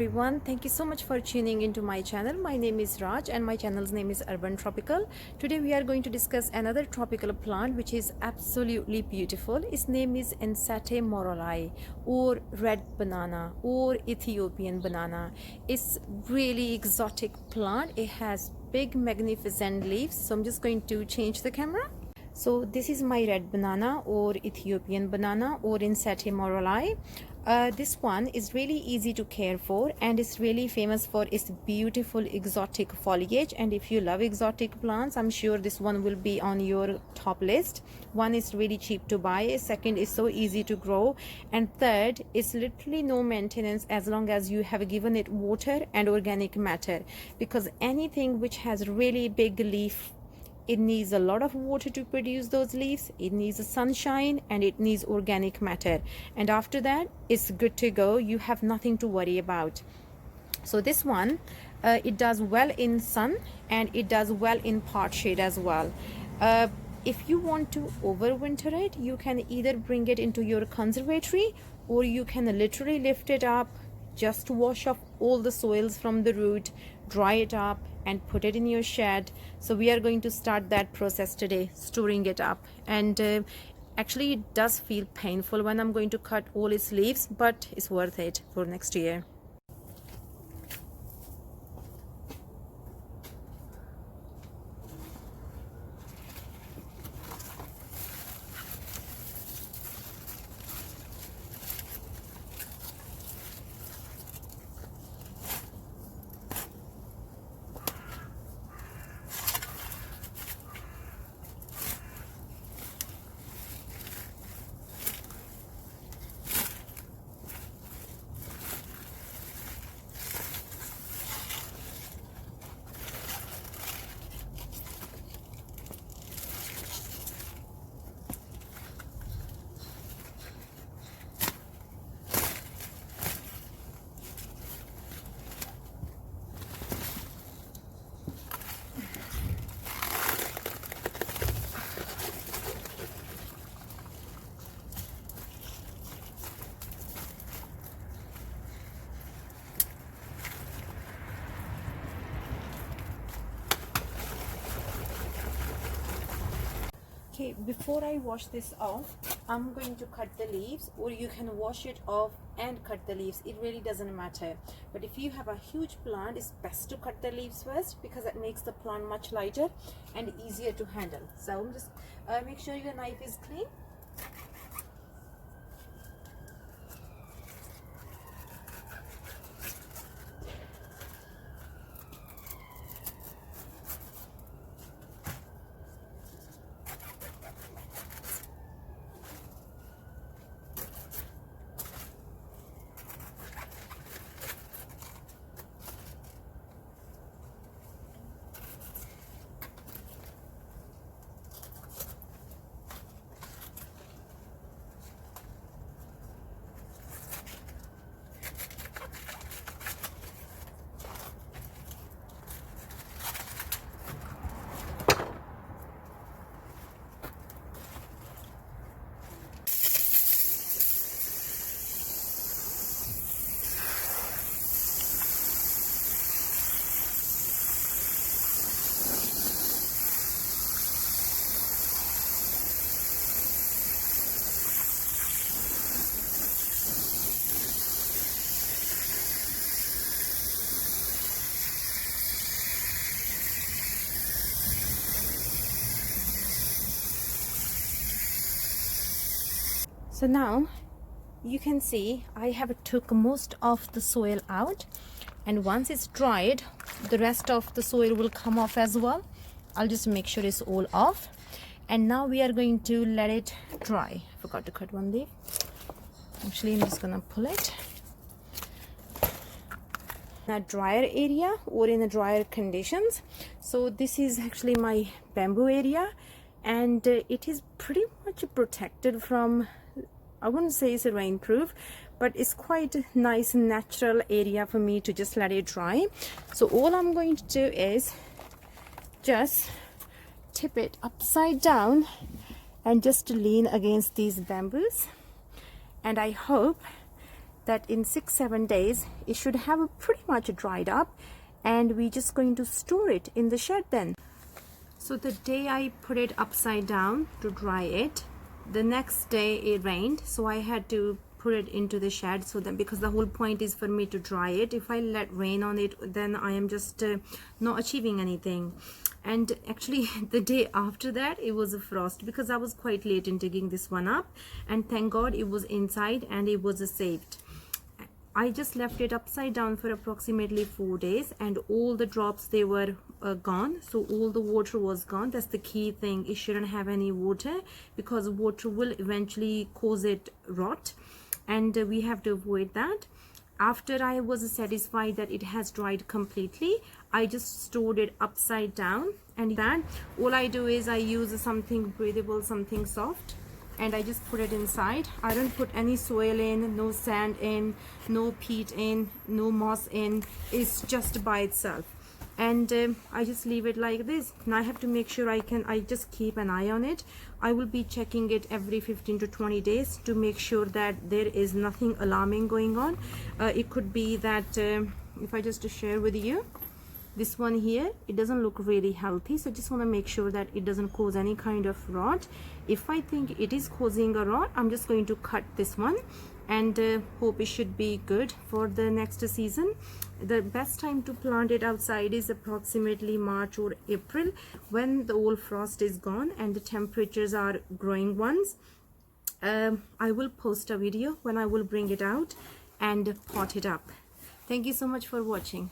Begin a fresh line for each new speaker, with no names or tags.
everyone, thank you so much for tuning into my channel. My name is Raj and my channel's name is Urban Tropical. Today we are going to discuss another tropical plant which is absolutely beautiful. Its name is Ensete Maurelii, or red banana, or Ethiopian banana. It's really exotic plant. It has big magnificent leaves. So I'm just going to change the camera. So this is my red banana, or Ethiopian banana, or Ensete Maurelii. This one is really easy to care for, and it's really famous for its beautiful exotic foliage. And if you love exotic plants, I'm sure this one will be on your top list. One, is really cheap to buy. Second, is so easy to grow. And third, it's literally no maintenance as long as you have given it water and organic matter, because anything which has really big leaf, it needs a lot of water to produce those leaves, it needs sunshine, and it needs organic matter, and after that it's good to go. You have nothing to worry about. So this one, it does well in sun, and it does well in part shade as well. If you want to overwinter it, you can either bring it into your conservatory, or you can literally lift it up, just wash off all the soils from the root, dry it up, and put it in your shed. So we are going to start that process today, storing it up. And actually it does feel painful when I'm going to cut all its leaves, but it's worth it for next year. Okay, before I wash this off, I'm going to cut the leaves, or you can wash it off and cut the leaves. It really doesn't matter. But if you have a huge plant, it's best to cut the leaves first, because it makes the plant much lighter and easier to handle. So just make sure your knife is clean. So now you can see I have took most of the soil out, and once it's dried, the rest of the soil will come off as well. I'll just make sure it's all off. And now we are going to let it dry. I forgot to cut one leaf. Actually, I'm just gonna pull it. In a drier area, or in a drier conditions. So this is actually my bamboo area, and it is pretty much protected from, I wouldn't say it's a rainproof, but it's quite a nice natural area for me to just let it dry. So all I'm going to do is just tip it upside down and just lean against these bamboos, and I hope that in 6-7 days it should have pretty much dried up, and we're just going to store it in the shed then. So the day I put it upside down to dry it, the next day it rained, so I had to put it into the shed. So then, because the whole point is for me to dry it, if I let rain on it, then I am just not achieving anything. And actually the day after that it was a frost, because I was quite late in digging this one up, and thank God it was inside and it was saved. I just left it upside down for approximately 4 days, and all the drops, they were gone. So all the water was gone. That's the key thing. It shouldn't have any water, because water will eventually cause it rot, and we have to avoid that. After I was satisfied that it has dried completely, I just stored it upside down, and then all I do is I use something breathable, something soft, and I just put it inside. I don't put any soil in, no sand in, no peat in, no moss in. It's just by itself, and I just leave it like this. Now I have to make sure I just keep an eye on it. I will be checking it every 15 to 20 days to make sure that there is nothing alarming going on. It could be that if I just share with you, this one here, it doesn't look really healthy, so just want to make sure that it doesn't cause any kind of rot. If I think it is causing a rot, I'm just going to cut this one, and hope it should be good for the next season. The best time to plant it outside is approximately March or April, when the old frost is gone and the temperatures are growing ones. I will post a video when I will bring it out and pot it up. Thank you so much for watching.